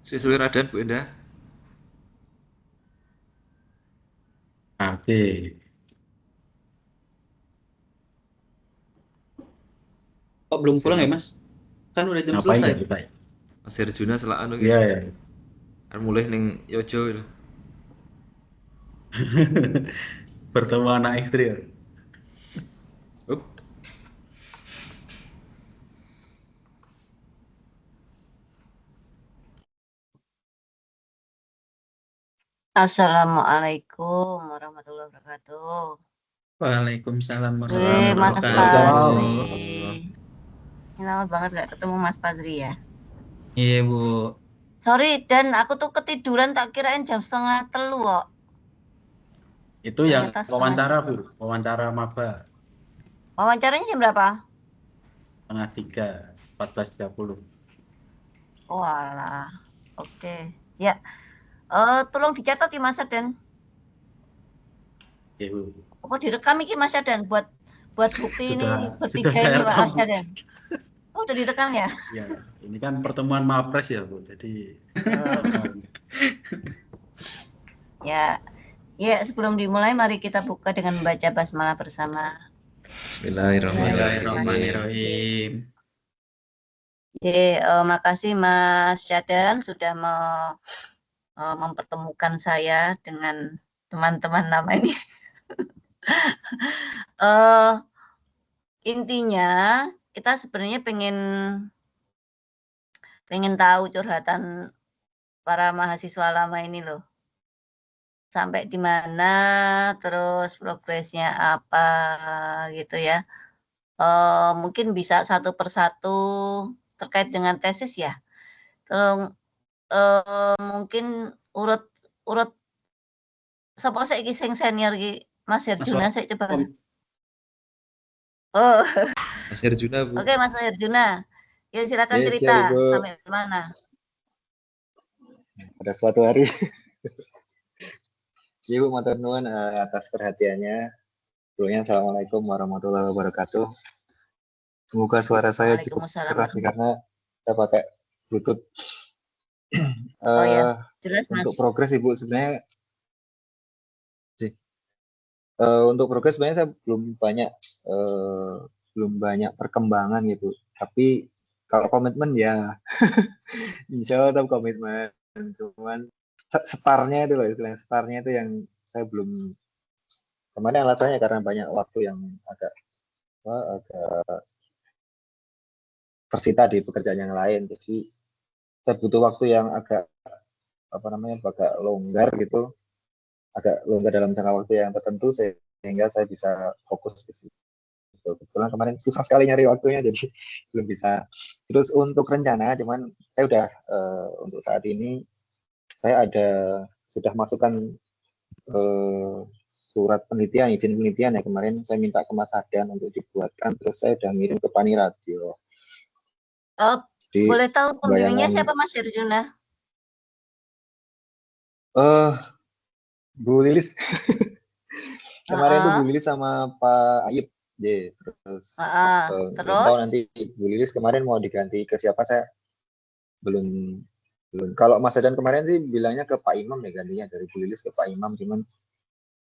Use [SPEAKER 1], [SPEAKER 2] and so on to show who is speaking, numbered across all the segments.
[SPEAKER 1] Sesuai Raden Bu Endah.
[SPEAKER 2] Oke.
[SPEAKER 3] Kok belum pulang ya,
[SPEAKER 1] Siap.
[SPEAKER 3] Mas? Kan udah jam
[SPEAKER 2] Ngapain
[SPEAKER 3] selesai.
[SPEAKER 2] ya kita?
[SPEAKER 1] Mas Herjuna selaan lagi.
[SPEAKER 2] Iya ya.
[SPEAKER 1] Kan mulai ning Yojo itu.
[SPEAKER 2] Bertemu anak istri ya.
[SPEAKER 1] Up.
[SPEAKER 4] Assalamualaikum warahmatullahi wabarakatuh.
[SPEAKER 3] Waalaikumsalam
[SPEAKER 4] Wih,
[SPEAKER 3] warahmatullahi
[SPEAKER 4] Mas
[SPEAKER 3] wabarakatuh.
[SPEAKER 4] Fadri. Ini lama banget gak ketemu Mas Fadri ya.
[SPEAKER 3] Iya, Bu.
[SPEAKER 4] Sorry, dan aku tuh ketiduran tak kirain jam 2:30 kok.
[SPEAKER 2] Itu yang
[SPEAKER 4] Ternyata
[SPEAKER 2] wawancara,
[SPEAKER 4] 2:30.
[SPEAKER 2] Bu. Wawancara maba
[SPEAKER 4] Wawancaranya jam berapa?
[SPEAKER 2] 2:30, 14.30.
[SPEAKER 4] Oh alah. Oke. Ya. Tolong dicatat ya Mas Aden.
[SPEAKER 2] Iya, Bu.
[SPEAKER 4] Apa direkam iki Mas Aden buat bukti ini
[SPEAKER 2] Sudah
[SPEAKER 4] bertiga
[SPEAKER 2] saya
[SPEAKER 4] ini Pak
[SPEAKER 2] rekam,
[SPEAKER 4] Mas
[SPEAKER 2] Bu.
[SPEAKER 4] Aden. Oh, udah direkam ya?
[SPEAKER 2] Ya, ini kan pertemuan Mapres ya, Bu. Jadi
[SPEAKER 4] Ya. Ya, sebelum dimulai mari kita buka dengan membaca basmalah bersama.
[SPEAKER 1] Bismillahirrahmanirrahim.
[SPEAKER 3] Bismillahirrahmanirrahim.
[SPEAKER 4] Jadi, makasih Mas Syadan sudah mempertemukan saya dengan teman-teman lama ini. Intinya kita sebenarnya pengen tahu curhatan para mahasiswa lama ini loh. Sampai di mana, terus progresnya apa gitu ya. Mungkin bisa satu persatu terkait dengan tesis ya. Tolong mungkin urut sapa saiki sing senior iki Mas Herjuna saya coba. Oh,
[SPEAKER 1] Mas Herjuna Bu.
[SPEAKER 4] oke Mas Herjuna. Ya silakan
[SPEAKER 5] Ya,
[SPEAKER 4] cerita
[SPEAKER 5] siap, Ibu.
[SPEAKER 4] sampai mana.
[SPEAKER 5] Pada suatu hari. Ibu matur nuwun atas perhatiannya. Sebelumnya Assalamualaikum warahmatullahi wabarakatuh. Semoga suara saya cukup
[SPEAKER 4] Waalaikumsalam.
[SPEAKER 5] keras karena saya pakai Bluetooth.
[SPEAKER 4] Oh ya, jelas Mas.
[SPEAKER 5] Untuk progres Ibu sebenarnya untuk progres sebenarnya saya belum banyak perkembangan gitu. Tapi kalau komitmen ya insya Allah komitmen. Cuman startnya itu loh, istilahnya startnya itu yang saya belum. Kemarin alasannya karena banyak waktu yang agak tersita di pekerjaan yang lain. Jadi saya butuh waktu yang agak agak longgar gitu, agak longgar dalam jangka waktu yang tertentu sehingga saya bisa fokus di situ. Kebetulan kemarin susah sekali nyari waktunya jadi belum bisa. Terus untuk rencana, cuman saya udah untuk saat ini saya sudah masukkan surat penelitian, izin penelitian ya kemarin saya minta ke Mas Adan untuk dibuatkan, terus saya udah ngirim ke Pani Radio.
[SPEAKER 4] Boleh tahu pembimbingnya siapa Mas Herjuna?
[SPEAKER 5] Bu Lilis. Kemarin itu Bu Lilis sama Pak Ayub. Terus belum tahu nanti Bu Lilis kemarin mau diganti ke siapa, saya belum. Kalau Mas Adan kemarin sih bilangnya ke Pak Imam ya, gantinya dari Bu Lilis ke Pak Imam, cuman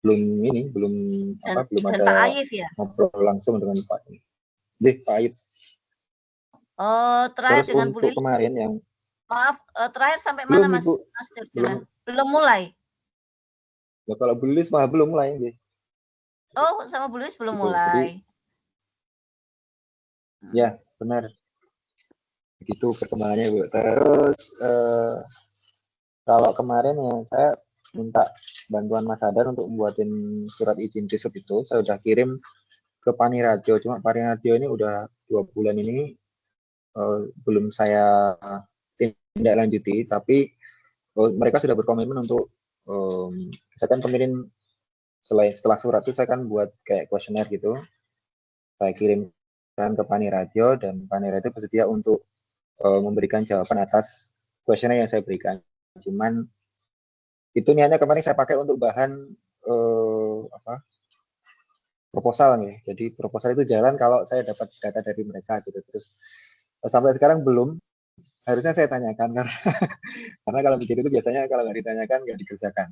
[SPEAKER 5] belum ada
[SPEAKER 4] Pak Ayif ya?
[SPEAKER 5] ngobrol langsung dengan Pak Ayub.
[SPEAKER 4] Oh, terakhir
[SPEAKER 5] terus
[SPEAKER 4] dengan
[SPEAKER 5] untuk
[SPEAKER 4] Bu Lilis.
[SPEAKER 5] Kemarin yang
[SPEAKER 4] maaf, terakhir sampai mana Mas Herjuna? Belum mulai.
[SPEAKER 5] Ya, kalau Bu Lilis mah belum mulai.
[SPEAKER 4] Oh, sama Bu Lilis belum
[SPEAKER 5] gitu.
[SPEAKER 4] mulai.
[SPEAKER 5] Ya, benar. Begitu perkembangannya, Bu. Terus kalau kemarin ya saya minta bantuan Mas Hadar untuk membuatin surat izin riset itu. Saya udah kirim ke Paniradio. Cuma Paniradio ini udah 2 bulan ini belum saya tindak lanjuti. Tapi mereka sudah berkomitmen untuk saya kan pengirim setelah surat itu saya kan buat kayak kuesioner gitu. Saya kirimkan ke Paniradio dan Paniradio bersedia untuk memberikan jawaban atas kuesioner yang saya berikan. Cuman itu niatnya kemarin saya pakai untuk bahan proposal nih. Jadi proposal itu jalan kalau saya dapat data dari mereka gitu. Terus sampai sekarang belum. Harusnya saya tanyakan karena kalau begitu itu biasanya kalau nggak ditanyakan nggak dikerjakan.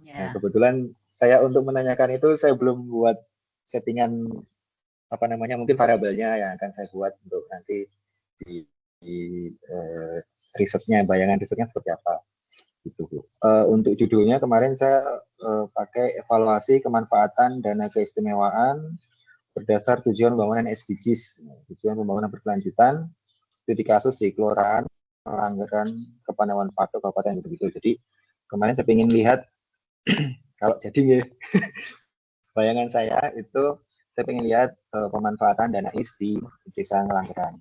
[SPEAKER 5] Nah, kebetulan saya untuk menanyakan itu saya belum buat settingan mungkin variabelnya yang akan saya buat untuk nanti di risetnya, bayangan risetnya seperti apa gitu. Untuk judulnya kemarin saya pakai evaluasi kemanfaatan dana keistimewaan berdasar tujuan pembangunan SDGs, tujuan pembangunan berkelanjutan, studi kasus di kelurahan, anggaran Kepandauan Pado, Kabupaten gitu. Jadi kemarin saya ingin lihat kalau jadi bayangan saya itu saya ingin lihat pemanfaatan dana IS di Desa Ngelanggeran.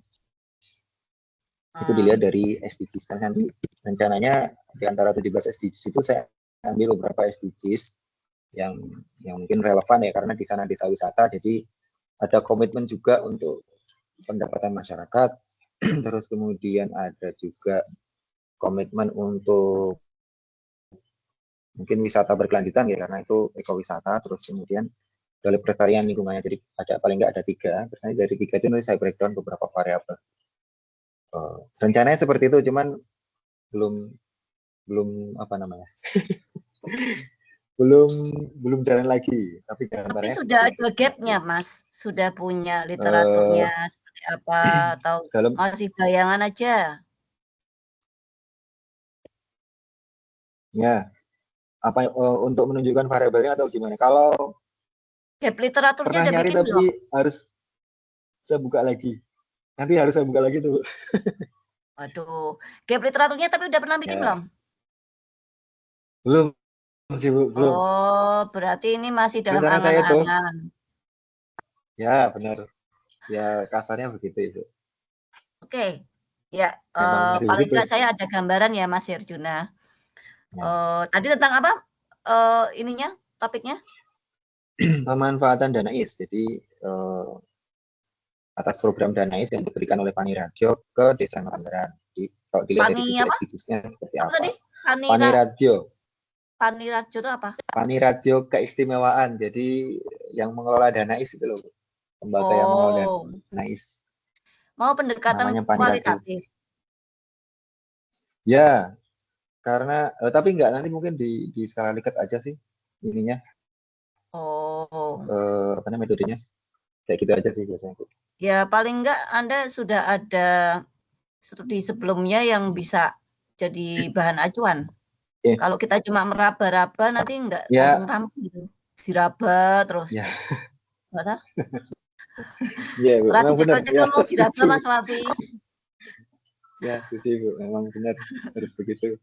[SPEAKER 5] Itu dilihat dari SDGs. Kan nanti rencananya di antara 17 SDGs itu saya ambil beberapa SDGs yang mungkin relevan ya karena di sana desa wisata, jadi ada komitmen juga untuk pendapatan masyarakat. Terus kemudian ada juga komitmen untuk mungkin wisata berkelanjutan ya karena itu ekowisata. Terus kemudian dari pelestarian lingkungannya, jadi ada paling nggak ada 3. Terus dari 3 itu nanti saya breakdown beberapa variabel. Rencananya seperti itu, cuman belum belum jalan lagi. Tapi
[SPEAKER 4] sudah ada gapnya, Mas. Sudah punya literaturnya seperti apa atau masih bayangan aja?
[SPEAKER 5] Ya, untuk menunjukkan variabelnya atau gimana? Kalau
[SPEAKER 4] gap literaturnya
[SPEAKER 5] pernah nyari
[SPEAKER 4] bikin
[SPEAKER 5] tapi harus saya buka lagi. Nanti harus saya buka lagi tuh.
[SPEAKER 4] Waduh, gap literaturnya tapi udah pernah bikin belum?
[SPEAKER 5] Belum, masih belum.
[SPEAKER 4] Oh, berarti ini masih dalam angan-angan.
[SPEAKER 5] Ya, benar. Ya, kasarnya begitu itu.
[SPEAKER 4] Oke. Ya, paling nggak saya ada gambaran ya, Mas Herjuna. Tadi tentang apa? Ininya, topiknya?
[SPEAKER 5] Pemanfaatan dana IS. Jadi atas program dana IS yang diberikan oleh Paniradio ke Desa Ngelanggeran. Jadi kalau dilihat dari sisi SDGs-nya seperti apa?
[SPEAKER 4] Tadi?
[SPEAKER 5] Paniradio.
[SPEAKER 4] Paniradio itu apa?
[SPEAKER 5] Paniradio keistimewaan. Jadi yang mengelola dana IS itu loh. Lembaga yang mengelola dana IS.
[SPEAKER 4] Mau pendekatan kualitatif.
[SPEAKER 5] Ya, karena tapi enggak, nanti mungkin di skala liket aja sih ininya. Metodenya kayak gitu aja sih biasanya.
[SPEAKER 4] Ya paling enggak Anda sudah ada studi sebelumnya yang bisa jadi bahan acuan. Kalau kita cuma meraba-raba nanti enggak rampung gitu. Diraba terus.
[SPEAKER 5] Ya.
[SPEAKER 4] Enggak tahu.
[SPEAKER 5] Iya, Bu. Memang benar.
[SPEAKER 4] Ya, mau diraba Mas Wafi.
[SPEAKER 5] Ya, setuju, Bu. Memang benar harus begitu.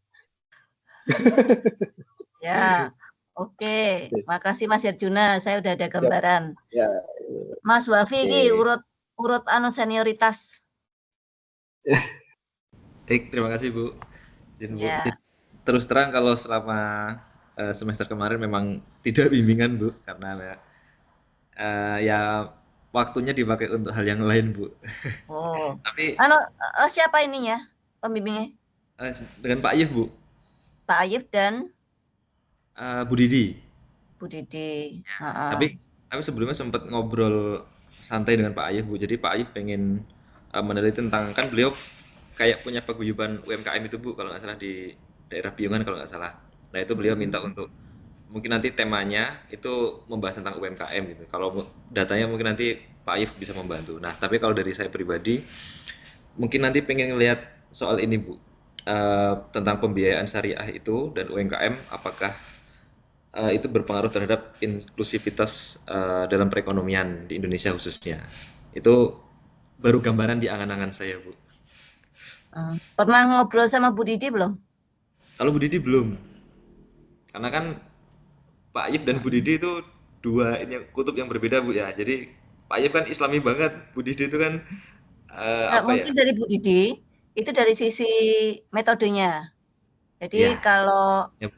[SPEAKER 4] Ya, oke. Makasih Mas Herjuna, saya udah ada gambaran.
[SPEAKER 5] Ya.
[SPEAKER 4] Mas Wafi ini urut senioritas.
[SPEAKER 1] Baik, terima kasih Bu. Ya. Terus terang kalau selama semester kemarin memang tidak bimbingan Bu, karena ya waktunya dipakai untuk hal yang lain Bu.
[SPEAKER 4] Tapi siapa ininya pembimbingnya?
[SPEAKER 1] Dengan Pak Ayif Bu.
[SPEAKER 4] Pak Ayif dan
[SPEAKER 1] Bu Didi.
[SPEAKER 4] Bu Didi.
[SPEAKER 1] Ya, tapi sebelumnya sempat ngobrol santai dengan Pak Ayif Bu. Jadi Pak Ayif pengen meneliti tentang, kan beliau kayak punya paguyuban UMKM itu Bu, kalau nggak salah di daerah Piungan kalau nggak salah. Nah itu beliau minta untuk mungkin nanti temanya itu membahas tentang UMKM gitu. Kalau datanya mungkin nanti Pak Ayif bisa membantu. Nah tapi kalau dari saya pribadi mungkin nanti pengen lihat soal ini Bu, tentang pembiayaan syariah itu dan UMKM, apakah itu berpengaruh terhadap inklusivitas dalam perekonomian di Indonesia khususnya. Itu baru gambaran di angan-angan saya, Bu.
[SPEAKER 4] Pernah ngobrol sama Bu Didi belum?
[SPEAKER 1] Kalau Bu Didi belum, karena kan Pak Ayif dan Bu Didi itu dua ini kutub yang berbeda, Bu ya. Jadi Pak Ayif kan Islami banget, Bu Didi itu kan apa ya?
[SPEAKER 4] Mungkin dari Bu Didi itu dari sisi metodenya. Jadi
[SPEAKER 1] Ya,
[SPEAKER 4] kalau
[SPEAKER 1] ya,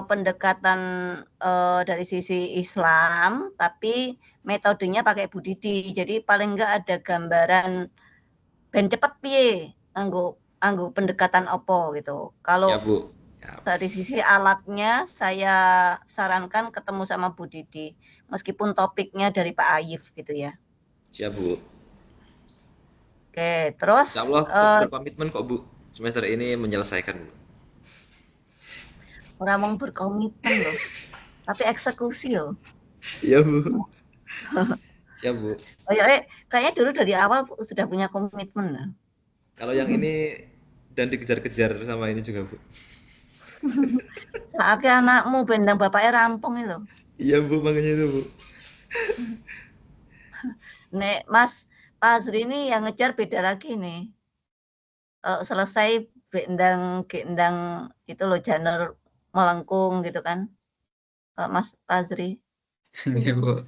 [SPEAKER 4] pendekatan dari sisi Islam, tapi metodenya pakai Bu Didi. Jadi paling enggak ada gambaran ben cepet piye anggo pendekatan opo gitu. Kalau
[SPEAKER 1] siap, Bu. Siap.
[SPEAKER 4] dari sisi alatnya saya sarankan ketemu sama Bu Didi, meskipun topiknya dari Pak Ayif gitu ya.
[SPEAKER 1] Siap, Bu.
[SPEAKER 4] Oke, terus
[SPEAKER 1] Insya Allah berkomitmen kok, Bu. Semester ini menyelesaikan, Bu.
[SPEAKER 4] orang mau berkomitmen loh, tapi eksekusi loh.
[SPEAKER 1] Iya, Bu. Siap, Bu.
[SPEAKER 4] Oh ya, kayaknya dulu dari awal sudah punya komitmen lah.
[SPEAKER 1] Kalau yang ini dan dikejar-kejar sama ini juga, Bu.
[SPEAKER 4] Saatnya anakmu bendang bapaknya rampung itu.
[SPEAKER 1] Iya, Bu, makanya itu, Bu.
[SPEAKER 4] Nek Mas Azri ini yang ngejar beda lagi nih. Kalau selesai bendang itu loh janur melengkung gitu kan. Mas Azri.
[SPEAKER 3] Iya, Bu.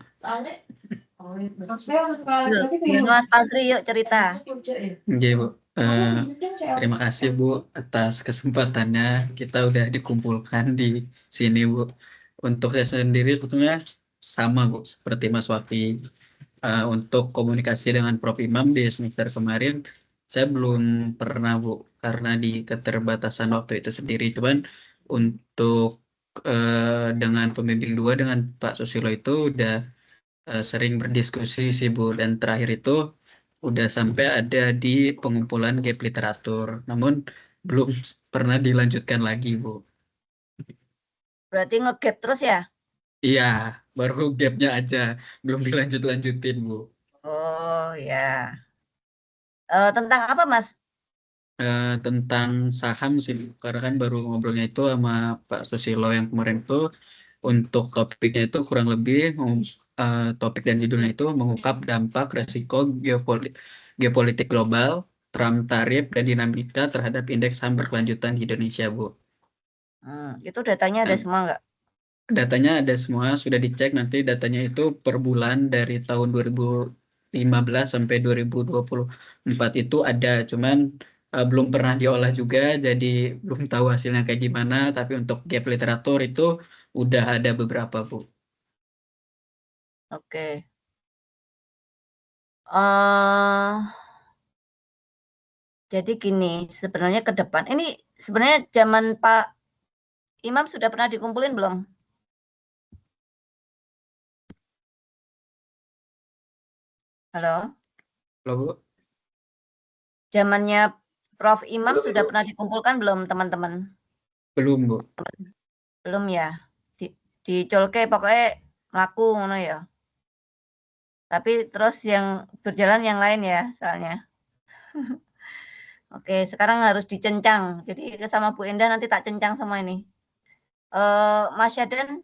[SPEAKER 4] Mas Azri yuk cerita.
[SPEAKER 3] Oke, Bu. Terima kasih, Bu, atas kesempatannya. Kita udah dikumpulkan di sini, Bu. Untuk saya sendiri sebetulnya sama, Bu, seperti Mas Wafi. Untuk komunikasi dengan Prof. Imam di semester kemarin, saya belum pernah, Bu, karena di keterbatasan waktu itu sendiri. Cuman untuk dengan pembimbing 2 dengan Pak Susilo itu udah sering berdiskusi sih, Bu, dan terakhir itu udah sampai ada di pengumpulan gap literatur, namun belum pernah dilanjutkan lagi, Bu.
[SPEAKER 4] Berarti ngegap terus ya?
[SPEAKER 3] Iya, baru gapnya aja, belum dilanjut-lanjutin, Bu.
[SPEAKER 4] Oh ya. Tentang apa Mas?
[SPEAKER 3] Tentang saham sih, Bu. Karena kan baru ngobrolnya itu sama Pak Susilo yang kemarin itu, untuk topiknya itu kurang lebih topik dan judulnya itu mengungkap dampak resiko geopolitik global, Trump tarif, dan dinamika terhadap indeks saham berkelanjutan di Indonesia, Bu.
[SPEAKER 4] Itu datanya ada
[SPEAKER 3] Dan
[SPEAKER 4] semua nggak?
[SPEAKER 3] datanya ada semua, sudah dicek, nanti datanya itu per bulan dari tahun 2015 sampai 2024 itu ada, cuman belum pernah diolah juga, jadi belum tahu hasilnya kayak gimana, tapi untuk gap literatur itu udah ada beberapa, Bu.
[SPEAKER 4] Oke. Jadi gini, sebenarnya ke depan ini sebenarnya zaman Pak Imam sudah pernah dikumpulin belum? Halo?
[SPEAKER 3] Halo, Bu?
[SPEAKER 4] Zamannya Prof. Imam sudah pernah dikumpulkan belum teman-teman?
[SPEAKER 3] Belum, Bu.
[SPEAKER 4] Belum ya? Dicolke pokoknya melaku ngono ya. Tapi terus yang berjalan yang lain ya soalnya. Oke, sekarang harus dicencang. Jadi sama Bu Endah nanti tak cencang semua ini. Mas Yaden,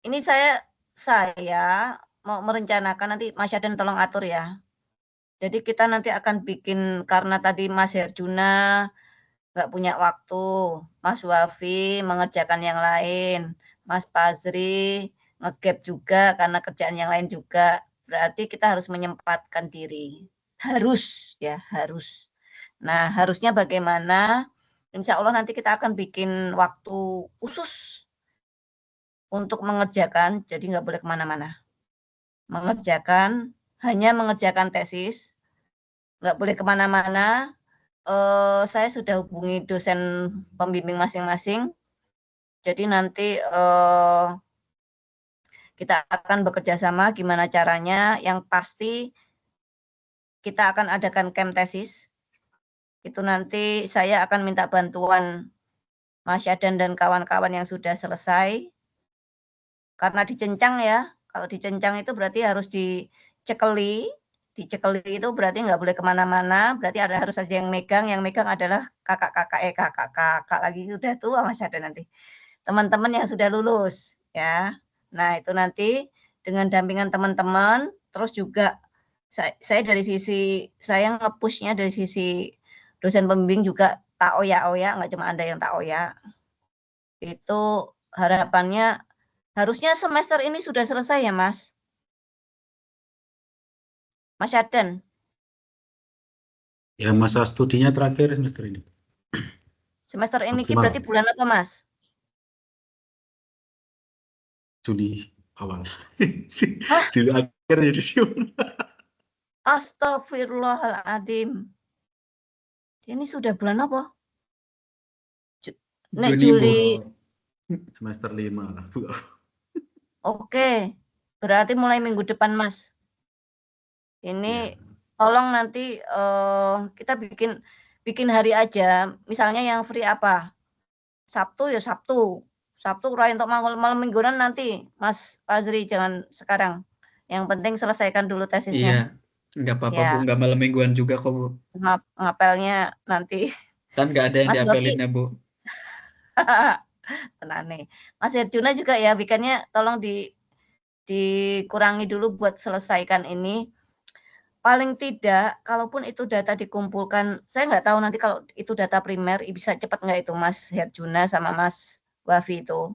[SPEAKER 4] ini saya mau merencanakan nanti Mas Yaden tolong atur ya. Jadi kita nanti akan bikin, karena tadi Mas Herjuna nggak punya waktu, Mas Wafi mengerjakan yang lain, Mas Pazri ngegap juga karena kerjaan yang lain juga. Berarti kita harus menyempatkan diri. Harus ya, harus. Nah, harusnya bagaimana? Insya Allah nanti kita akan bikin waktu khusus untuk mengerjakan, jadi nggak boleh kemana-mana. Hanya mengerjakan tesis, nggak boleh kemana-mana. Saya sudah hubungi dosen pembimbing masing-masing. Jadi nanti kita akan bekerja sama gimana caranya. Yang pasti kita akan adakan camp tesis. Itu nanti saya akan minta bantuan Mas Yadan dan kawan-kawan yang sudah selesai. Karena dicencang ya. Kalau dicencang itu berarti harus dicekeli. Dicekeli itu berarti nggak boleh kemana-mana, berarti harus ada yang megang adalah kakak lagi udah tua Mas Yadan nanti. Teman-teman yang sudah lulus ya. Nah, itu nanti dengan dampingan teman-teman, terus juga Saya dari sisi saya nge-push-nya dari sisi dosen pembimbing juga tak oyak-oyak, nggak cuma Anda yang tak oyak. Itu harapannya harusnya semester ini sudah selesai ya, Mas? Mas Yaden,
[SPEAKER 2] Ya masa studinya terakhir semester ini.
[SPEAKER 4] semester ini
[SPEAKER 2] Maksimal
[SPEAKER 4] berarti bulan apa, Mas?
[SPEAKER 2] Juli awal.
[SPEAKER 4] Hah?
[SPEAKER 2] Juli akhir yudisium.
[SPEAKER 4] Astagfirullahaladzim. Ini sudah bulan apa? Nek
[SPEAKER 3] Juni, Bu.
[SPEAKER 4] Juli.
[SPEAKER 2] Semester 5 lah, Bu.
[SPEAKER 4] Oke. Berarti mulai minggu depan, Mas. Ini
[SPEAKER 2] Ya.
[SPEAKER 4] tolong nanti kita bikin hari aja. Misalnya yang free apa? Sabtu ya Sabtu. Sabtu Rai untuk malam mingguan nanti, Mas Fazri, jangan sekarang. Yang penting selesaikan dulu tesisnya.
[SPEAKER 3] Iya, nggak apa-apa,
[SPEAKER 4] Ya.
[SPEAKER 3] Bu. Nggak malam mingguan juga kok, Bu.
[SPEAKER 4] Ngapelnya nanti.
[SPEAKER 3] Kan nggak ada yang
[SPEAKER 4] Mas
[SPEAKER 3] diapelinnya, Bu.
[SPEAKER 4] Tenane. Mas Herjuna juga ya, bikinnya tolong dikurangi dulu buat selesaikan ini. Paling tidak, kalaupun itu data dikumpulkan, saya nggak tahu nanti kalau itu data primer, bisa cepat nggak itu Mas Herjuna sama Mas Wafi itu.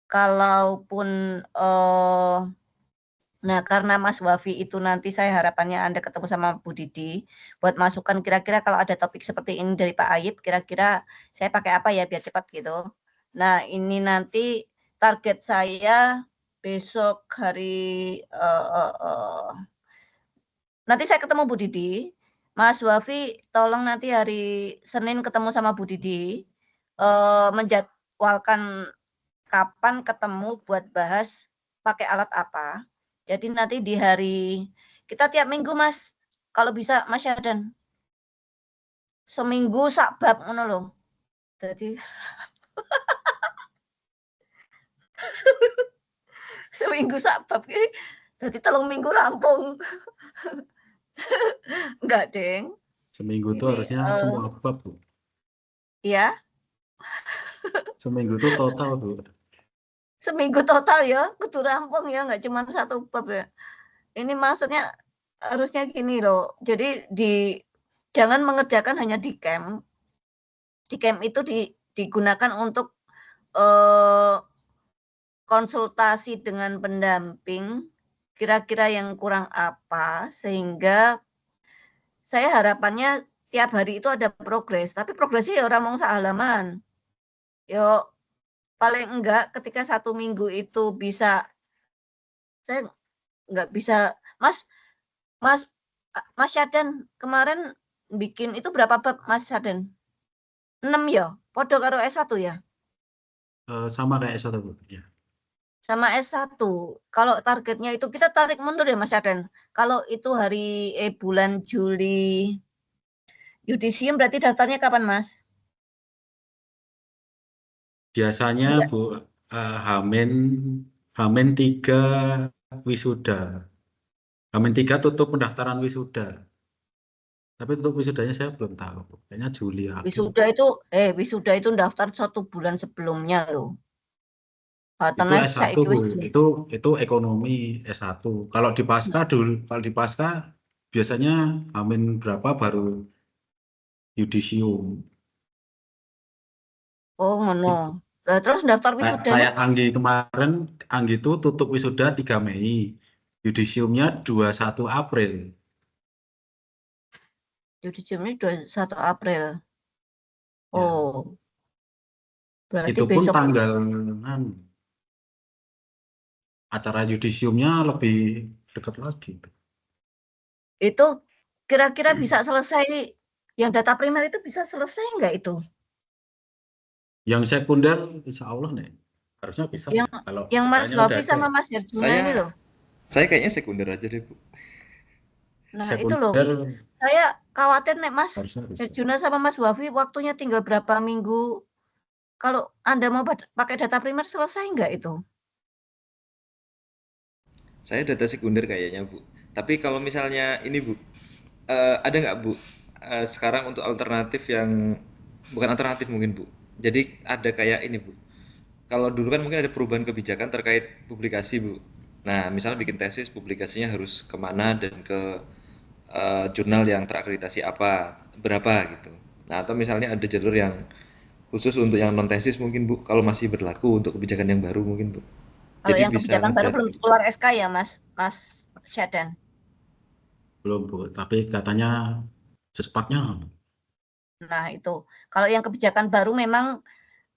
[SPEAKER 4] Kalaupun, nah karena Mas Wafi itu nanti saya harapannya Anda ketemu sama Bu Didi, buat masukan kira-kira kalau ada topik seperti ini dari Pak Ayib, kira-kira saya pakai apa ya biar cepat gitu. Nah ini nanti target saya besok hari, nanti saya ketemu Bu Didi, Mas Wafi tolong nanti hari Senin ketemu sama Bu Didi, menjadwalkan kapan ketemu buat bahas pakai alat apa. Jadi nanti di hari kita tiap minggu Mas, kalau bisa Mas Yaden. Seminggu sak bab ngono lho. Jadi seminggu sak bab iki dadi 3 minggu rampung. Enggak, Deng.
[SPEAKER 2] Seminggu itu
[SPEAKER 4] Ini,
[SPEAKER 2] harusnya semua bab, Bu.
[SPEAKER 4] Iya,
[SPEAKER 2] Seminggu itu total, Bu.
[SPEAKER 4] seminggu total ya, kudu rampung ya, enggak cuma 1 bab ya. Ini maksudnya harusnya gini loh. Jadi jangan mengerjakan hanya di camp. Di camp itu digunakan untuk konsultasi dengan pendamping, kira-kira yang kurang apa, sehingga saya harapannya tiap hari itu ada progres, tapi progresnya ya ora mung sak halaman. Yo paling enggak ketika 1 minggu itu bisa, saya nggak bisa, Mas Yaden kemarin bikin itu berapa bab Mas Yaden? 6 ya? Podo karo S1 ya?
[SPEAKER 2] Sama kayak S1, Bu. Ya.
[SPEAKER 4] Sama S1. Kalau targetnya itu kita tarik mundur ya Mas Yaden. Kalau itu bulan Juli yudisium berarti daftarnya kapan Mas?
[SPEAKER 2] Biasanya, Bu, Hamin 3 wisuda. Hamin 3 tutup pendaftaran wisuda. Tapi tutup wisudanya saya belum tahu, Bu. Kayaknya Juli akhir.
[SPEAKER 4] Wisuda itu daftar 1 bulan sebelumnya loh.
[SPEAKER 2] Itu S1, Bu. Itu ekonomi S1. Kalau di Pasca biasanya Hamin berapa baru yudisium.
[SPEAKER 4] Oh ngono. Nah, terus daftar wisudanya?
[SPEAKER 2] Kayak Anggi itu tutup wisuda 3 Mei. Yudisiumnya 21 April.
[SPEAKER 4] Yudisiumnya 21 April.
[SPEAKER 2] Ya.
[SPEAKER 4] Oh. Berarti
[SPEAKER 2] Itu pun
[SPEAKER 4] besok
[SPEAKER 2] tanggal acara yudisiumnya lebih dekat lagi.
[SPEAKER 4] itu kira-kira bisa selesai, yang data primer itu bisa selesai enggak itu?
[SPEAKER 2] Yang sekunder insya Allah nih harusnya bisa.
[SPEAKER 4] Yang Mas Wafi sama Mas Herjuna ini loh.
[SPEAKER 1] Saya kayaknya sekunder aja deh, Bu.
[SPEAKER 4] Nah
[SPEAKER 2] sekunder,
[SPEAKER 4] itu loh, saya khawatir nih Mas
[SPEAKER 2] bisa.
[SPEAKER 4] Herjuna sama Mas Wafi waktunya tinggal berapa minggu. Kalau Anda mau pakai data primer selesai enggak itu?
[SPEAKER 1] Saya data sekunder kayaknya, Bu. Tapi kalau misalnya ini, Bu, ada nggak, Bu, sekarang untuk alternatif yang bukan alternatif mungkin, Bu. Jadi ada kayak ini, Bu. Kalau dulu kan mungkin ada perubahan kebijakan terkait publikasi, Bu. Nah, misalnya bikin tesis, publikasinya harus kemana dan ke jurnal yang terakreditasi apa, berapa gitu. Nah, atau misalnya ada jalur yang khusus untuk yang non tesis mungkin Bu, kalau masih berlaku untuk kebijakan yang baru mungkin Bu.
[SPEAKER 4] Kalau
[SPEAKER 1] Jadi
[SPEAKER 4] yang
[SPEAKER 1] bisa
[SPEAKER 4] kebijakan baru
[SPEAKER 1] ngejar
[SPEAKER 4] belum
[SPEAKER 1] gitu.
[SPEAKER 4] keluar SK ya, Mas Syadan.
[SPEAKER 2] Belum, Bu. Tapi katanya secepatnya.
[SPEAKER 4] Nah, itu. Kalau yang kebijakan baru memang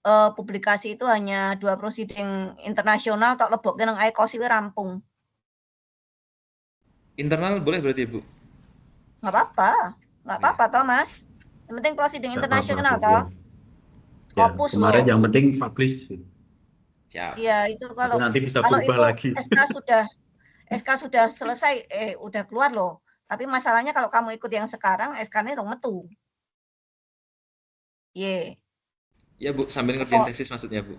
[SPEAKER 4] publikasi itu hanya 2 prosiding internasional tok lebokke nang ICOSI wis rampung.
[SPEAKER 1] Internal boleh berarti Bu?
[SPEAKER 4] Nggak apa-apa. Nggak
[SPEAKER 1] Oh iya.
[SPEAKER 4] apa-apa toh, Mas. Yang penting prosiding
[SPEAKER 2] Nggak apa-apa,
[SPEAKER 4] internasional
[SPEAKER 2] Bu.
[SPEAKER 4] toh.
[SPEAKER 2] Ya. Ya,
[SPEAKER 4] Scopus
[SPEAKER 2] kemarin
[SPEAKER 4] loh.
[SPEAKER 2] yang penting publish.
[SPEAKER 1] Siap.
[SPEAKER 4] Iya, itu
[SPEAKER 2] Tapi
[SPEAKER 4] kalau
[SPEAKER 2] nanti bisa
[SPEAKER 4] kalau
[SPEAKER 2] berubah
[SPEAKER 4] itu
[SPEAKER 2] lagi.
[SPEAKER 4] SK sudah selesai, udah keluar loh. Tapi masalahnya kalau kamu ikut yang sekarang, SK-nya dong metu. Ye,
[SPEAKER 1] Ya Bu, sambil ngerjain
[SPEAKER 4] kok
[SPEAKER 1] tesis maksudnya Bu.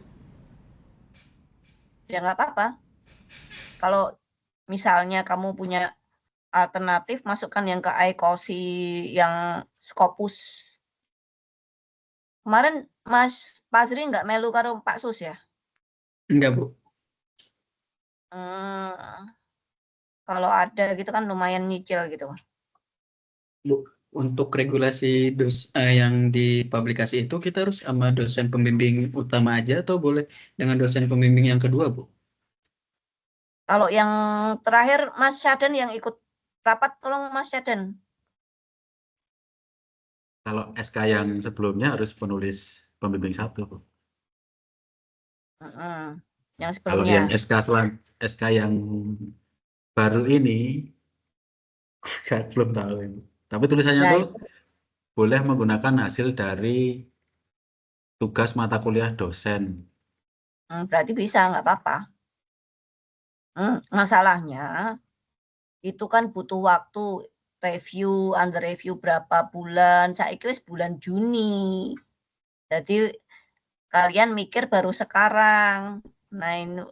[SPEAKER 4] ya nggak apa-apa. Kalau misalnya kamu punya alternatif, masukkan yang ke ICOSI yang Scopus. Kemarin Mas Pazri nggak melu karo Pak Sus ya?
[SPEAKER 3] Enggak, Bu.
[SPEAKER 4] Kalau ada gitu kan lumayan nyicil gitu.
[SPEAKER 3] Bu, untuk regulasi yang di publikasi itu kita harus sama dosen pembimbing utama aja atau boleh dengan dosen pembimbing yang kedua, Bu?
[SPEAKER 4] Kalau yang terakhir Mas Syadan yang ikut rapat, tolong Mas Syadan.
[SPEAKER 2] Kalau SK yang sebelumnya harus penulis pembimbing 1, Bu.
[SPEAKER 4] Yang
[SPEAKER 2] Kalau
[SPEAKER 4] sebelumnya.
[SPEAKER 2] yang SK yang baru ini belum tahu ini. Tapi tulisannya
[SPEAKER 4] Nah,
[SPEAKER 2] tuh boleh menggunakan hasil dari tugas mata kuliah dosen.
[SPEAKER 4] berarti bisa, nggak apa-apa. Masalahnya itu kan butuh waktu review, under review berapa bulan. Saya kira bulan Juni. Jadi kalian mikir baru sekarang. Nah, ini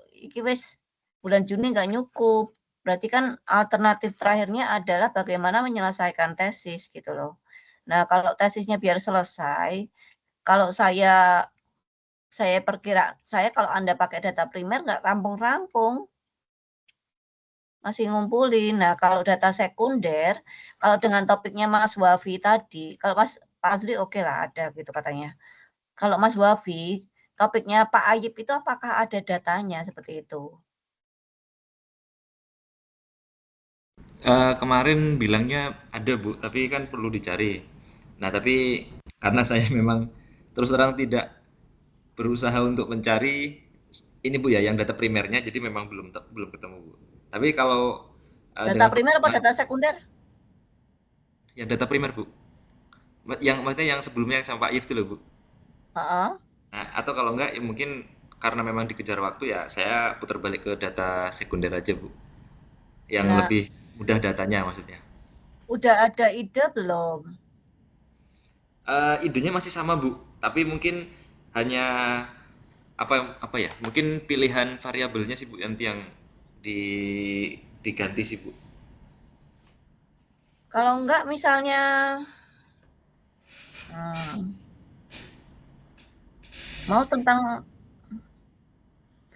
[SPEAKER 4] wis bulan Juni nggak nyukup. Berarti kan alternatif terakhirnya adalah bagaimana menyelesaikan tesis gitu loh. Nah, kalau tesisnya biar selesai, kalau saya kalau Anda pakai data primer nggak rampung-rampung. Masih ngumpulin. Nah, kalau data sekunder, kalau dengan topiknya Mas Wafi tadi, kalau Mas Azri oke lah ada gitu katanya. Kalau Mas Wafi, topiknya Pak Ayib itu apakah ada datanya seperti itu?
[SPEAKER 1] Kemarin bilangnya ada Bu, tapi kan perlu dicari. Nah, tapi karena saya memang terus terang tidak berusaha untuk mencari ini Bu ya, yang data primernya, jadi memang belum ketemu Bu. Tapi kalau
[SPEAKER 4] Data
[SPEAKER 1] dengan
[SPEAKER 4] primer apa data sekunder?
[SPEAKER 1] yang data primer Bu, yang maksudnya yang sebelumnya sama Pak If itu loh Bu.
[SPEAKER 4] Heeh.
[SPEAKER 1] Nah, atau kalau enggak ya mungkin karena memang dikejar waktu ya saya putar balik ke data sekunder aja Bu, yang
[SPEAKER 4] Nah,
[SPEAKER 1] lebih mudah datanya maksudnya.
[SPEAKER 4] udah ada ide belum?
[SPEAKER 1] Idenya masih sama Bu, tapi mungkin hanya apa ya? Mungkin pilihan variabelnya sih Bu nanti yang di diganti sih Bu.
[SPEAKER 4] Kalau enggak misalnya hmm, mau tentang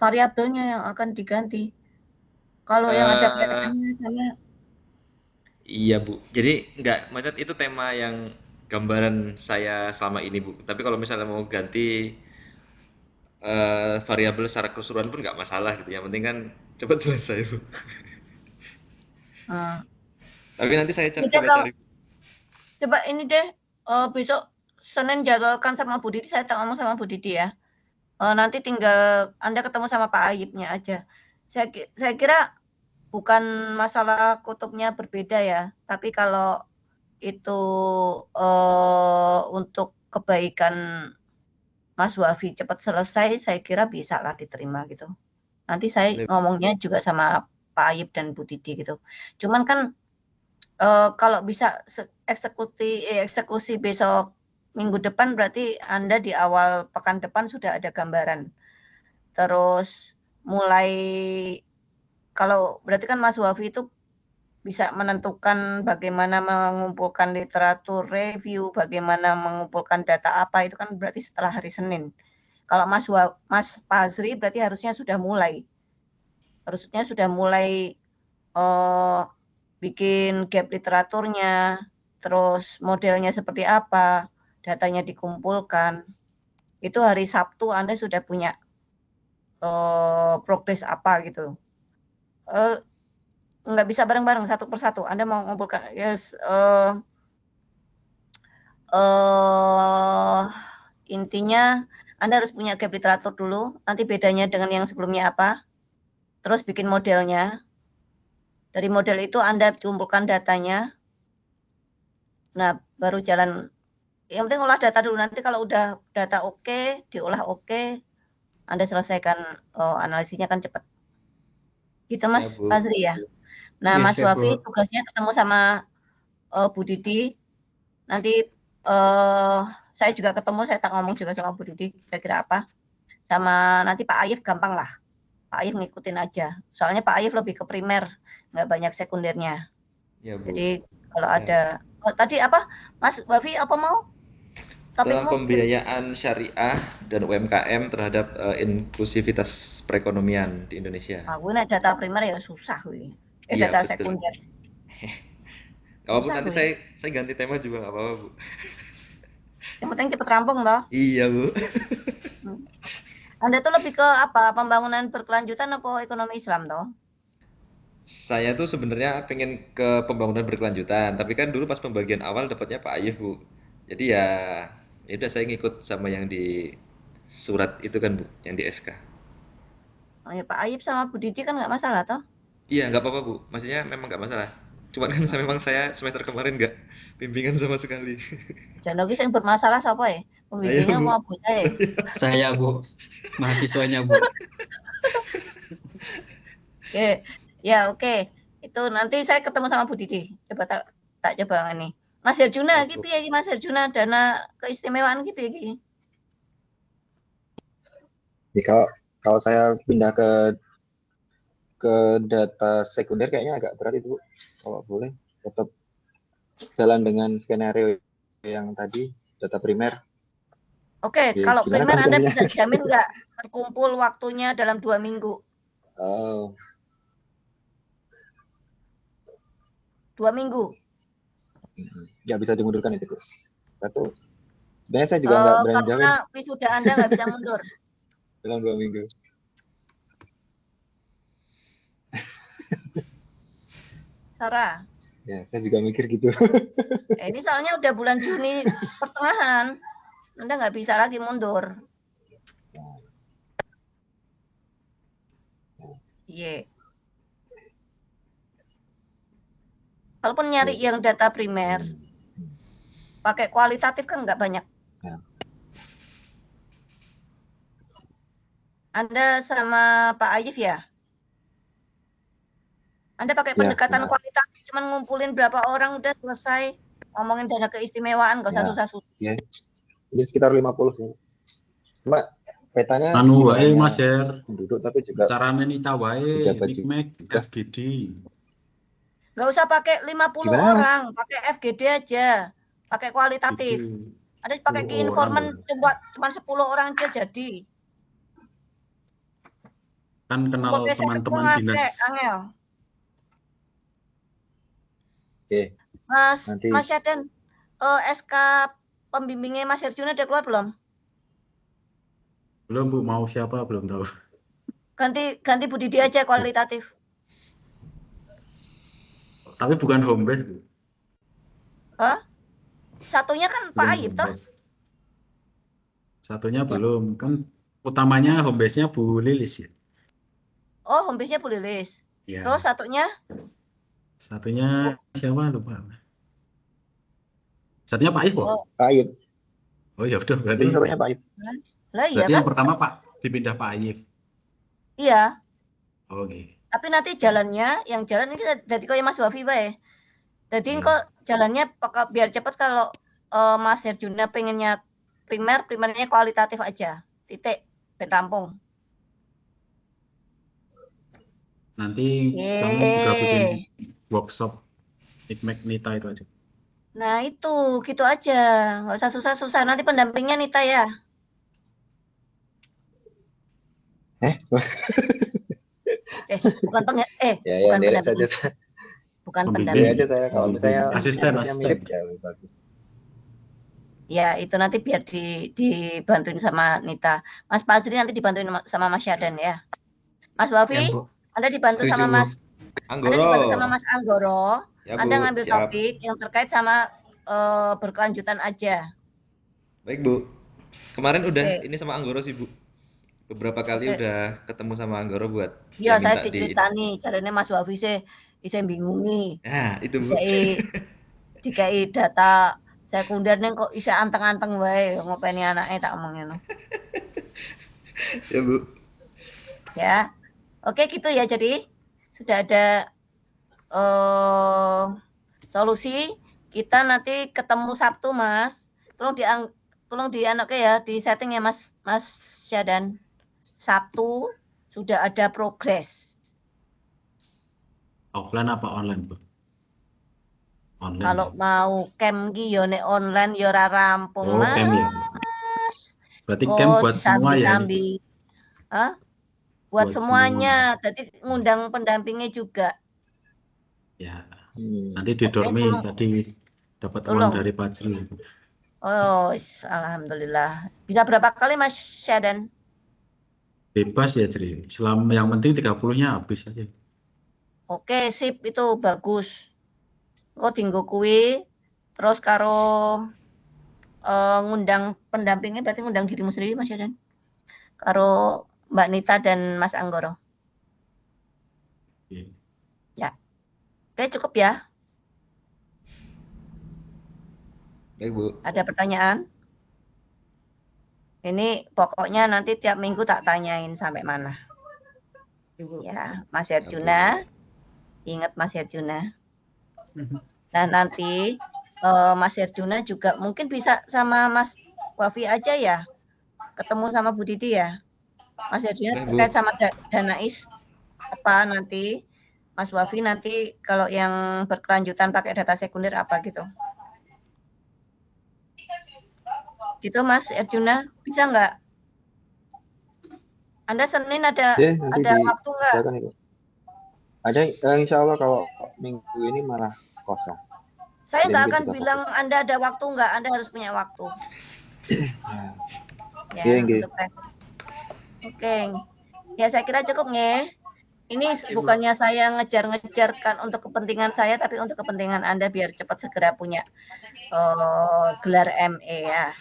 [SPEAKER 4] variabelnya yang akan diganti. Kalau yang ada
[SPEAKER 1] Eh
[SPEAKER 4] kaitannya sama
[SPEAKER 1] iya Bu. Jadi nggak, maksudnya itu tema yang gambaran saya selama ini Bu. Tapi kalau misalnya mau ganti variabel secara keseluruhan pun nggak masalah gitu. Yang penting kan cepat selesai Bu.
[SPEAKER 4] hmm,
[SPEAKER 1] Tapi nanti saya
[SPEAKER 4] udah
[SPEAKER 1] coba
[SPEAKER 4] kalau
[SPEAKER 1] cari.
[SPEAKER 4] coba ini deh besok Senin jadwalkan sama Bu Didi, saya tak ngomong sama Bu Didi ya. Nanti tinggal Anda ketemu sama Pak Ayibnya aja. Saya kira bukan masalah kutubnya berbeda ya, tapi kalau itu untuk kebaikan Mas Wafi cepat selesai, saya kira bisa lah diterima gitu. Nanti saya
[SPEAKER 1] Boleh.
[SPEAKER 4] ngomongnya juga sama Pak Ayib dan Bu Didi gitu. Cuman kan kalau bisa eksekusi besok minggu depan berarti Anda di awal pekan depan sudah ada gambaran. Terus mulai kalau berarti kan Mas Wafi itu bisa menentukan bagaimana mengumpulkan literatur review, bagaimana mengumpulkan data apa itu kan berarti setelah hari Senin. Kalau Mas Pazri berarti harusnya sudah mulai. harusnya sudah mulai bikin gap literaturnya, terus modelnya seperti apa, datanya dikumpulkan. Itu hari Sabtu Anda sudah punya progres apa gitu. Nggak bisa bareng-bareng satu persatu. Anda mau ngumpulkan intinya Anda harus punya gap literatur dulu, nanti bedanya dengan yang sebelumnya apa, terus bikin modelnya. Dari model itu Anda kumpulkan datanya. Nah, baru jalan. Yang penting olah data dulu. Nanti kalau udah data oke, diolah oke, Anda selesaikan analisisnya kan cepat. Gitu
[SPEAKER 1] Siap,
[SPEAKER 4] Mas
[SPEAKER 1] Bu.
[SPEAKER 4] Fazri ya. Nah,
[SPEAKER 3] Iya,
[SPEAKER 4] Mas
[SPEAKER 3] siap,
[SPEAKER 4] Wafi
[SPEAKER 3] Bu.
[SPEAKER 4] tugasnya ketemu sama Bu Didi. Nanti saya juga ketemu, saya tak ngomong juga sama Bu Didi kira-kira apa. Sama nanti Pak Ayif gampang lah. Pak Ayif ngikutin aja. Soalnya Pak Ayif lebih ke primer, nggak banyak sekundernya.
[SPEAKER 1] Ya, Bu.
[SPEAKER 4] Jadi kalau
[SPEAKER 1] Ya.
[SPEAKER 4] ada tadi apa Mas Wafi apa mau?
[SPEAKER 1] Tentang
[SPEAKER 4] Topikmu?
[SPEAKER 1] pembiayaan syariah dan UMKM terhadap inklusivitas perekonomian di Indonesia.
[SPEAKER 4] Aku nek data primer ya susah kuwi.
[SPEAKER 1] Iya,
[SPEAKER 4] Data
[SPEAKER 1] betul.
[SPEAKER 4] sekunder.
[SPEAKER 1] Gak apa-apa,
[SPEAKER 4] Susah
[SPEAKER 1] nanti
[SPEAKER 4] kuwi.
[SPEAKER 1] saya ganti tema juga nggak apa-apa, Bu.
[SPEAKER 4] Yang penting cepet rampung toh.
[SPEAKER 1] Iya, Bu.
[SPEAKER 4] Anda tuh lebih ke apa? Pembangunan berkelanjutan apa ekonomi Islam toh?
[SPEAKER 1] Saya tuh sebenarnya pengen ke pembangunan berkelanjutan, tapi kan dulu pas pembagian awal dapatnya Pak Ayif, Bu. Jadi ya udah saya ngikut sama yang di surat itu kan, Bu, yang di SK.
[SPEAKER 4] Oh, ya Pak Ayib sama Bu Didi kan nggak masalah toh?
[SPEAKER 1] Iya, nggak apa-apa, Bu. Maksudnya memang nggak masalah. Cuman kan memang saya semester kemarin nggak bimbingan sama sekali.
[SPEAKER 4] Dan lagi yang bermasalah siapa ya?
[SPEAKER 1] Saya,
[SPEAKER 4] Pembimbingnya
[SPEAKER 1] Bu.
[SPEAKER 4] mau Bu ya?
[SPEAKER 3] Saya, Bu. Mahasiswanya, Bu.
[SPEAKER 4] Oke. Ya oke. Itu nanti saya ketemu sama Bu Didi. Coba tak coba ini. Mas Herjuna iki piye iki Mas Herjuna dana keistimewaan iki piye iki?
[SPEAKER 5] Jadi kalau saya pindah ke data sekunder kayaknya agak berat itu, Bu. Kalau boleh tetap jalan dengan skenario yang tadi data primer.
[SPEAKER 4] Oke,
[SPEAKER 5] Ya,
[SPEAKER 4] kalau
[SPEAKER 5] gimana
[SPEAKER 4] primer Anda
[SPEAKER 5] kontennya?
[SPEAKER 4] bisa jamin nggak terkumpul waktunya dalam 2 minggu?
[SPEAKER 5] Oh,
[SPEAKER 4] 2 minggu.
[SPEAKER 5] nggak bisa dimundurkan itu, Bu. Satu, sebenarnya saya juga nggak berani jamin
[SPEAKER 4] Karena wisuda Anda nggak bisa mundur.
[SPEAKER 5] dalam 2 minggu.
[SPEAKER 4] Sarah.
[SPEAKER 5] Ya, saya juga mikir gitu.
[SPEAKER 4] Ini soalnya udah bulan Juni pertengahan. Anda nggak bisa lagi mundur. Iya. Kalaupun nyari yang data primer, pakai kualitatif kan nggak banyak.
[SPEAKER 5] Ya.
[SPEAKER 4] Anda sama Pak Ayif ya? Anda pakai
[SPEAKER 5] Ya,
[SPEAKER 4] pendekatan
[SPEAKER 5] benar.
[SPEAKER 4] kualitatif, cuma ngumpulin berapa orang udah selesai. Ngomongin dana keistimewaan, nggak usah
[SPEAKER 5] Ya.
[SPEAKER 4] susah-susah.
[SPEAKER 5] Ya. Jadi sekitar 50 sih. Cuma petanya
[SPEAKER 2] Anu
[SPEAKER 5] tidak
[SPEAKER 2] wae
[SPEAKER 5] hanya
[SPEAKER 2] Mas Her,
[SPEAKER 5] penduduk tapi juga
[SPEAKER 2] carane nita wae,
[SPEAKER 5] pejabat
[SPEAKER 2] Mikmek
[SPEAKER 5] juga.
[SPEAKER 2] FGD.
[SPEAKER 4] Nggak usah pakai 50
[SPEAKER 5] Gimana, Mas?
[SPEAKER 4] orang, pakai FGD aja. Pakai kualitatif.
[SPEAKER 2] Gitu.
[SPEAKER 4] Ada pakai
[SPEAKER 2] 10
[SPEAKER 4] key informan
[SPEAKER 2] orang.
[SPEAKER 4] cuma 10 orang aja jadi.
[SPEAKER 2] Kan kenal
[SPEAKER 4] Kumpul keset
[SPEAKER 2] teman-teman
[SPEAKER 4] ngake,
[SPEAKER 2] dinas.
[SPEAKER 4] angel.
[SPEAKER 5] Oke,
[SPEAKER 4] Mas
[SPEAKER 5] nanti
[SPEAKER 4] Mas Syaden, SK pembimbingnya Mas Herjuna udah keluar belum?
[SPEAKER 2] Belum Bu, mau siapa belum tahu.
[SPEAKER 4] Ganti Bu Didi aja kualitatif.
[SPEAKER 2] Tapi bukan home base Bu.
[SPEAKER 4] Hah? Satunya kan Pak
[SPEAKER 2] Belum
[SPEAKER 4] Ayib
[SPEAKER 2] home
[SPEAKER 4] toh?
[SPEAKER 2] base. Satunya belum, kan utamanya home base-nya Bu Lilis ya.
[SPEAKER 4] Oh, home base-nya Bu Lilis.
[SPEAKER 2] Ya.
[SPEAKER 4] Terus satunya?
[SPEAKER 2] Satunya siapa lupa. Satunya Pak Ayib kok.
[SPEAKER 4] Oh,
[SPEAKER 5] Pak Ayib.
[SPEAKER 2] Oh ya udah berarti.
[SPEAKER 5] Ini satunya Pak Ayib.
[SPEAKER 4] lah iya
[SPEAKER 2] Berarti
[SPEAKER 4] kan?
[SPEAKER 2] yang pertama Pak dipindah Pak Ayib.
[SPEAKER 4] Iya.
[SPEAKER 2] Oke.
[SPEAKER 4] Tapi nanti jalannya, yang jalan ini jadi kayak Mas Wafi bae. Jadi
[SPEAKER 2] Iya.
[SPEAKER 4] kok jalannya biar cepat kalau Mas Herjuna pengennya primernya kualitatif aja. Titik, ben rampung.
[SPEAKER 2] Nanti kamu juga bikin workshop Mikmek Nita itu aja.
[SPEAKER 4] Nah itu, gitu aja. Nggak usah susah-susah. Nanti pendampingnya Nita ya. bukan
[SPEAKER 5] Ya,
[SPEAKER 4] bukan
[SPEAKER 5] nilai
[SPEAKER 4] pendamping,
[SPEAKER 5] saja.
[SPEAKER 4] bukan
[SPEAKER 2] Pembimbing.
[SPEAKER 5] Nilai
[SPEAKER 4] pendamping.
[SPEAKER 5] aja saya kalau misalnya
[SPEAKER 2] Asisten.
[SPEAKER 5] inputnya mirip ya lebih bagus.
[SPEAKER 4] Ya, itu nanti biar dibantuin sama Nita. Mas Fazri nanti dibantuin sama Mas Syadan ya. Mas
[SPEAKER 3] Ya,
[SPEAKER 4] Wafi,
[SPEAKER 3] Bu.
[SPEAKER 4] Anda dibantu
[SPEAKER 3] Setuju,
[SPEAKER 4] sama
[SPEAKER 3] Bu.
[SPEAKER 4] Anda dibantu sama
[SPEAKER 1] Anggoro.
[SPEAKER 4] Mas Anggoro.
[SPEAKER 1] Ya,
[SPEAKER 4] Anda
[SPEAKER 1] Bu.
[SPEAKER 4] ngambil
[SPEAKER 1] Siap.
[SPEAKER 4] topik yang terkait sama berkelanjutan aja.
[SPEAKER 1] Baik, Bu. Kemarin udah
[SPEAKER 4] Oke.
[SPEAKER 1] ini sama Anggoro sih, Bu. Beberapa kali
[SPEAKER 4] Oke.
[SPEAKER 1] udah ketemu sama Anggoro buat
[SPEAKER 4] Iya,
[SPEAKER 1] yang
[SPEAKER 4] saya
[SPEAKER 1] minta di
[SPEAKER 4] diceritani, caranya Mas Wafi saya bingungi.
[SPEAKER 1] Nah, itu, Bu.
[SPEAKER 4] Dikai data sekunder nih kok bisa anteng-anteng wae ngopeni anaknya tak omongin.
[SPEAKER 1] Ya, Bu.
[SPEAKER 4] Ya. Oke, gitu ya. Jadi sudah ada solusi. Kita nanti ketemu Sabtu, Mas. Tolong di setting ya, Mas Syadan. Sabtu sudah ada progres.
[SPEAKER 2] Offline apa online, Bu? Online.
[SPEAKER 4] Kalau
[SPEAKER 2] ya?
[SPEAKER 4] mau camp ki yo nek online yo ora rampung,
[SPEAKER 2] Oh,
[SPEAKER 4] Mas.
[SPEAKER 2] camp ya. Berarti camp buat semua ya ini.
[SPEAKER 4] Hah?
[SPEAKER 2] Buat
[SPEAKER 4] Buat semuanya. Jadi ngundang pendampingnya juga.
[SPEAKER 2] Ya.
[SPEAKER 5] Hmm.
[SPEAKER 2] Nanti di
[SPEAKER 4] Oke,
[SPEAKER 2] dormi
[SPEAKER 4] tolong.
[SPEAKER 2] tadi dapat
[SPEAKER 4] Tolong.
[SPEAKER 2] uang dari Fajri.
[SPEAKER 4] Oh, alhamdulillah. Bisa berapa kali Mas Syadan?
[SPEAKER 2] Bebas ya, Jri. Selama yang penting 30-nya habis aja.
[SPEAKER 4] Oke, sip, itu bagus. Kok tinggo kuwi terus karo ngundang pendampingnya, berarti ngundang dirimu sendiri Mas Syadan. Karo Mbak Nita dan Mas Anggoro.
[SPEAKER 2] Oke.
[SPEAKER 4] Ya. Oke, cukup ya.
[SPEAKER 1] Baik, Bu.
[SPEAKER 4] Ada pertanyaan? Ini pokoknya nanti tiap minggu tak tanyain sampai mana. Ya, Mas Herjuna. Ingat Mas Herjuna. Nah, nanti Mas Herjuna juga mungkin bisa sama Mas Wafi aja ya. Ketemu sama Bu Didi ya. Mas Herjuna
[SPEAKER 1] Boleh, Bu.
[SPEAKER 4] terkait sama Danais apa nanti. Mas Wafi nanti kalau yang berkelanjutan pakai data sekunder apa gitu. Gitu Mas Herjuna, bisa nggak? Anda Senin ada waktu nggak?
[SPEAKER 5] Ada, insya Allah kalau minggu ini malah kosong.
[SPEAKER 4] Saya
[SPEAKER 5] Jadi
[SPEAKER 4] nggak
[SPEAKER 5] mungkin
[SPEAKER 4] akan
[SPEAKER 5] bisa
[SPEAKER 4] bilang Anda ada waktu nggak, Anda harus punya waktu. Ya,
[SPEAKER 5] Iya, nggih.
[SPEAKER 4] untuk Oke. Ya, saya kira cukup nggih. Ini bukannya saya ngejar-ngejarkan untuk kepentingan saya, tapi untuk kepentingan Anda biar cepat segera punya gelar ME ya.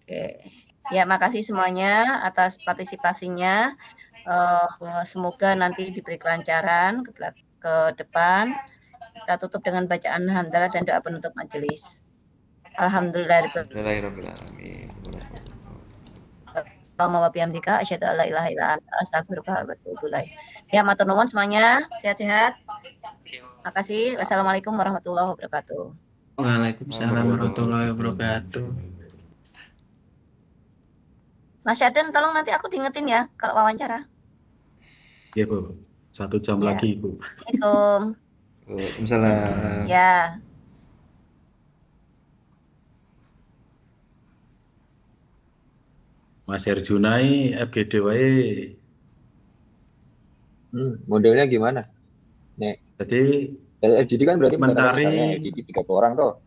[SPEAKER 4] Oke. Ya, makasih semuanya atas partisipasinya. Semoga nanti diberi kelancaran ke depan. Kita tutup dengan bacaan hamdalah dan doa penutup majelis.
[SPEAKER 1] Alhamdulillahirabbil alamin.
[SPEAKER 4] Allahumma wa bihamdika asyhadu an la ilaha illa anta astaghfiruka wa atubu ilaik. Ya, matur nuwun semuanya, sehat-sehat. Makasih. Wassalamualaikum warahmatullahi wabarakatuh.
[SPEAKER 3] Waalaikumsalam warahmatullahi wabarakatuh.
[SPEAKER 4] Mas Syadan, tolong nanti aku diingetin ya kalau wawancara.
[SPEAKER 2] Iya, Bu. 1 jam
[SPEAKER 4] Ya.
[SPEAKER 2] lagi, Bu.
[SPEAKER 4] Assalamualaikum.
[SPEAKER 1] Waalaikumsalam.
[SPEAKER 4] Ya.
[SPEAKER 2] Mas Herjuna ini FGD wae.
[SPEAKER 5] Modelnya gimana? Nek,
[SPEAKER 2] Jadi
[SPEAKER 5] LGD kan berarti
[SPEAKER 2] mencari
[SPEAKER 5] misalnya LGD 3 orang tuh.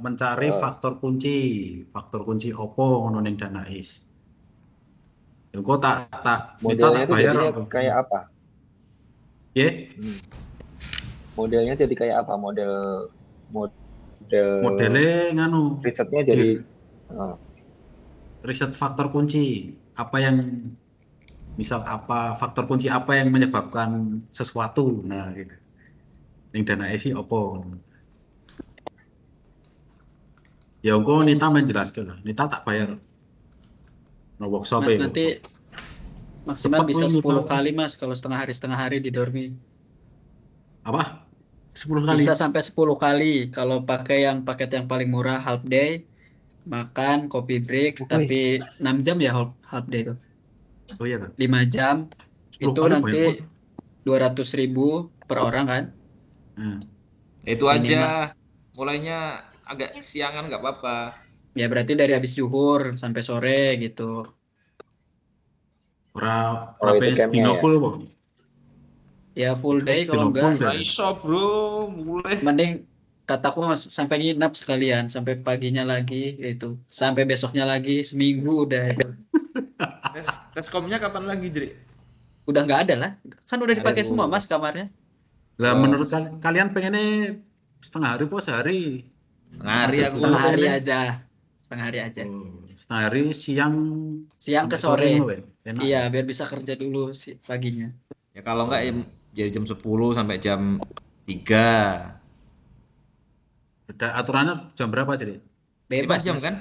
[SPEAKER 2] mencari faktor kunci opo ngono ning Danais. Engko tak
[SPEAKER 5] Modelnya itu
[SPEAKER 2] bayar
[SPEAKER 5] jadinya
[SPEAKER 2] apa?
[SPEAKER 5] kayak apa?
[SPEAKER 2] Ya,
[SPEAKER 5] Modelnya jadi kayak apa?
[SPEAKER 2] modelnya nganu
[SPEAKER 5] risetnya jadi
[SPEAKER 2] riset faktor kunci. Apa yang misal apa faktor kunci apa yang menyebabkan sesuatu. Nah, gitu. Ning Danais sih opo. Ya engko Nita menjelaskan lah. Nita tak bayar. No workshop
[SPEAKER 3] Mas nanti maksimal
[SPEAKER 2] Cepat,
[SPEAKER 3] bisa
[SPEAKER 2] Bu,
[SPEAKER 3] 10
[SPEAKER 2] Nita.
[SPEAKER 3] kali Mas kalau setengah hari di dormi.
[SPEAKER 2] Apa? 10 kali.
[SPEAKER 3] Bisa sampai 10 kali kalau pakai yang paket yang paling murah half day, makan, kopi break, tapi 6 jam ya half day itu.
[SPEAKER 2] Oh iya kan?
[SPEAKER 3] 5 jam
[SPEAKER 2] 10
[SPEAKER 3] itu
[SPEAKER 2] kali
[SPEAKER 3] nanti
[SPEAKER 2] banyak,
[SPEAKER 3] 200.000 per orang kan.
[SPEAKER 1] Itu aja. Mulainya agak siangan nggak apa-apa.
[SPEAKER 3] Ya berarti dari habis zuhur sampai sore gitu.
[SPEAKER 2] Ora
[SPEAKER 5] Oh,
[SPEAKER 2] ora
[SPEAKER 5] itu
[SPEAKER 2] pengen
[SPEAKER 5] campnya
[SPEAKER 2] dino
[SPEAKER 5] ya?
[SPEAKER 2] full kok.
[SPEAKER 3] Ya full day
[SPEAKER 2] Dino
[SPEAKER 3] kalau
[SPEAKER 2] full
[SPEAKER 3] enggak.
[SPEAKER 2] dah.
[SPEAKER 1] Ora iso, Bro. Mulai.
[SPEAKER 3] Mending kataku sampai nginap sekalian, sampai paginya lagi itu, sampai besoknya lagi, seminggu udah itu.
[SPEAKER 1] Tes komnya kapan lagi, Jri?
[SPEAKER 3] Udah nggak ada lah. Kan udah dipakai semua
[SPEAKER 1] Aduh.
[SPEAKER 3] Mas kamarnya.
[SPEAKER 2] Lah
[SPEAKER 1] Oh.
[SPEAKER 2] menurut kalian pengennya setengah hari apa sehari?
[SPEAKER 1] Setengah hari aku.
[SPEAKER 3] Setengah hari
[SPEAKER 2] Pengennya?
[SPEAKER 3] aja. Setengah hari aja.
[SPEAKER 2] Oh, setengah hari siang
[SPEAKER 3] Siang ke
[SPEAKER 2] sampai
[SPEAKER 3] sore.
[SPEAKER 2] ngono, Weh. Enak.
[SPEAKER 3] Iya, biar bisa kerja dulu sih paginya.
[SPEAKER 1] Ya kalau enggak ya jadi jam 10 sampai jam 3.
[SPEAKER 2] Ada aturannya jam berapa jadi?
[SPEAKER 1] 5
[SPEAKER 3] Bebas
[SPEAKER 1] jam
[SPEAKER 3] Mas.
[SPEAKER 1] kan?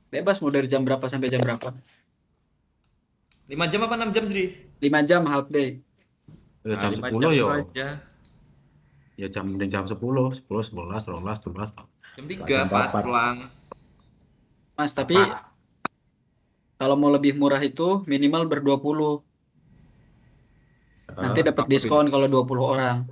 [SPEAKER 3] Bebas mau dari jam berapa sampai jam berapa.
[SPEAKER 1] 5 jam apa 6 jam, Jri?
[SPEAKER 3] 5 jam half day.
[SPEAKER 2] Ya, jam
[SPEAKER 1] 5
[SPEAKER 2] 10
[SPEAKER 1] jam
[SPEAKER 2] yo.
[SPEAKER 1] aja.
[SPEAKER 2] Ya jam 10, 11, 12, 13.
[SPEAKER 1] Jam 3 pas
[SPEAKER 2] empat.
[SPEAKER 1] pulang.
[SPEAKER 3] Mas, tapi kalau mau lebih murah itu minimal ber-20. Nanti dapat
[SPEAKER 1] apa
[SPEAKER 3] diskon kalau 20 orang.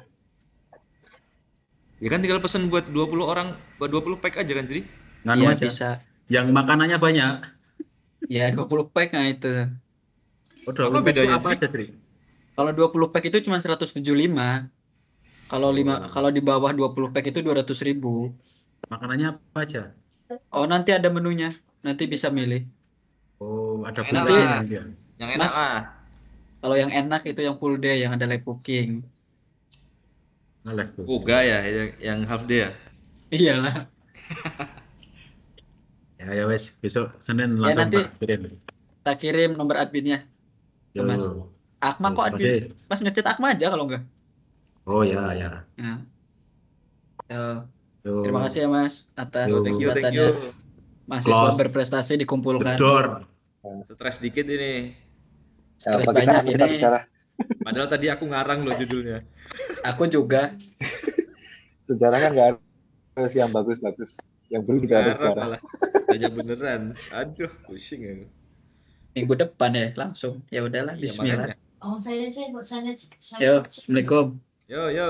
[SPEAKER 1] Ya kan tinggal pesen buat 20 orang, buat 20 pack aja kan, Jri?
[SPEAKER 2] Nganu
[SPEAKER 3] Iya
[SPEAKER 2] aja.
[SPEAKER 3] bisa.
[SPEAKER 2] Yang makanannya banyak.
[SPEAKER 3] Ya 20 pack nah itu.
[SPEAKER 2] Oh,
[SPEAKER 1] Apa
[SPEAKER 2] 20 pack itu
[SPEAKER 1] bedanya,
[SPEAKER 2] apa
[SPEAKER 1] Tri?
[SPEAKER 2] aja, Tri?
[SPEAKER 3] Kalau 20 pack itu cuma 175. Kalau di bawah 20 pack itu 200.000.
[SPEAKER 2] Makanannya apa aja?
[SPEAKER 3] Oh, nanti ada menunya. Nanti bisa milih.
[SPEAKER 2] Oh, ada
[SPEAKER 1] Enak
[SPEAKER 2] buffetnya
[SPEAKER 1] lah.
[SPEAKER 2] dia.
[SPEAKER 1] Yang enak
[SPEAKER 3] Mas.
[SPEAKER 1] lah.
[SPEAKER 3] Kalau yang enak itu yang full day yang ada live cooking.
[SPEAKER 2] Ngelek tuh.
[SPEAKER 1] Kuga ya, yang half day ya.
[SPEAKER 3] Iyalah.
[SPEAKER 2] Ya wes, besok Senin
[SPEAKER 3] Ya,
[SPEAKER 2] langsung
[SPEAKER 3] nanti
[SPEAKER 2] tak kirim.
[SPEAKER 3] tak kirim nomor adminnya.
[SPEAKER 2] Yo.
[SPEAKER 3] Mas. Akma kok admin.
[SPEAKER 2] Makasih.
[SPEAKER 3] Mas ngechat Akma aja kalau enggak.
[SPEAKER 2] Oh ya.
[SPEAKER 3] Nah. Yo.
[SPEAKER 2] Yo.
[SPEAKER 3] Terima kasih ya Mas atas
[SPEAKER 2] Yo.
[SPEAKER 1] Thank you.
[SPEAKER 3] kesempatannya. Mahasiswa
[SPEAKER 2] Close.
[SPEAKER 3] berprestasi
[SPEAKER 2] The
[SPEAKER 3] dikumpulkan.
[SPEAKER 2] door.
[SPEAKER 1] Stres dikit ini.
[SPEAKER 3] Stres
[SPEAKER 5] Apa kita
[SPEAKER 3] banyak ini.
[SPEAKER 5] bicara
[SPEAKER 1] Padahal tadi aku ngarang loh judulnya.
[SPEAKER 3] Aku juga.
[SPEAKER 5] sejarah kan nggak harus yang bagus-bagus, yang perlu juga harus
[SPEAKER 1] Ngarang
[SPEAKER 5] sejarah.
[SPEAKER 1] malah. Tanya beneran. Aduh, pusing aku.
[SPEAKER 3] Minggu depan ya langsung. Ya udahlah,
[SPEAKER 1] Iya,
[SPEAKER 3] bismillah.
[SPEAKER 1] makanya.
[SPEAKER 3] Yo, Assalamualaikum.
[SPEAKER 1] Yo.